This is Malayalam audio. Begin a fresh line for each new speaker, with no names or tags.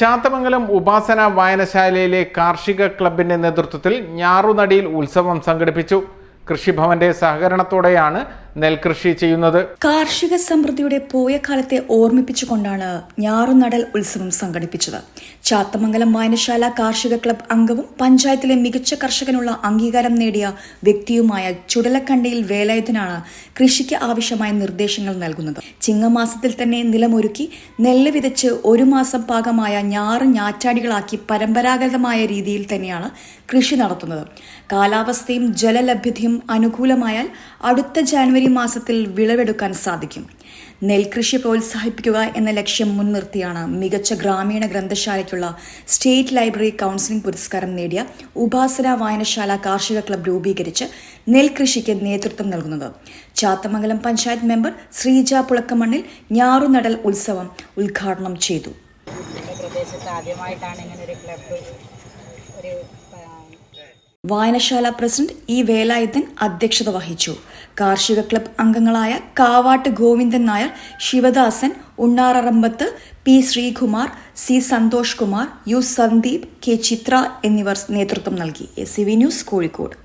ചാത്തമംഗലം ഉപാസന വായനശാലയിലെ കാർഷിക ക്ലബിന്റെ നേതൃത്വത്തിൽ ഞാറുനടിയിൽ ഉത്സവം സംഘടിപ്പിച്ചു. കൃഷിഭവന്റെ സഹകരണത്തോടെയാണ് നെൽകൃഷി ചെയ്യുന്നത്.
കാർഷിക സമൃദ്ധിയുടെ പോയ കാലത്തെ ഓർമ്മിപ്പിച്ചുകൊണ്ടാണ് ഞാറുനടൽ ഉത്സവം സംഘടിപ്പിച്ചത്. ചാത്തമംഗലം വായനശാല കാർഷിക ക്ലബ് അംഗവും പഞ്ചായത്തിലെ മികച്ച കർഷകനുള്ള അംഗീകാരം നേടിയ വ്യക്തിയുമായ ചുടലക്കണ്ടിയിൽ വേലായുധനാണ് കൃഷിക്ക് ആവശ്യമായ നിർദ്ദേശങ്ങൾ നൽകുന്നത്. ചിങ്ങമാസത്തിൽ തന്നെ നിലമൊരുക്കി നെല്ല് വിതച്ച് 1 മാസം പാകമായ ഞാറ് ഞാറ്റാടികളാക്കി പരമ്പരാഗതമായ രീതിയിൽ തന്നെയാണ് കൃഷി നടത്തുന്നത്. കാലാവസ്ഥയും ജലലഭ്യതയും അനുകൂലമായാൽ അടുത്ത ജനുവരി മാസത്തിൽ വിളവെടുക്കാൻ സാധിക്കും. നെൽകൃഷി പ്രോത്സാഹിപ്പിക്കുക എന്ന ലക്ഷ്യം മുൻനിർത്തിയാണ് മികച്ച ഗ്രാമീണ ഗ്രന്ഥശാലയ്ക്കുള്ള സ്റ്റേറ്റ് ലൈബ്രറി കൗൺസിലിംഗ് പുരസ്കാരം നേടിയ ഉപാസന വായനശാല കാർഷിക ക്ലബ് രൂപീകരിച്ച് നെൽകൃഷിക്ക് നേതൃത്വം നൽകുന്നത്. ചാത്തമംഗലം പഞ്ചായത്ത് മെമ്പർ ശ്രീജ പുളക്കമണ്ണിൽ ഞാറുനടൽ ഉത്സവം ഉദ്ഘാടനം ചെയ്തു. വായനശാല പ്രസിഡന്റ് ഇ വേലായുധൻ അധ്യക്ഷത വഹിച്ചു. കാർഷിക ക്ലബ് അംഗങ്ങളായ Kavatt Govindan Nair, Sivadasan, Unnarattampath, P Sreekumar, C Santhosh Kumar, U Sandeep, K Chithra എന്നിവർ നേതൃത്വം നൽകി. SCV news, Kozhikode.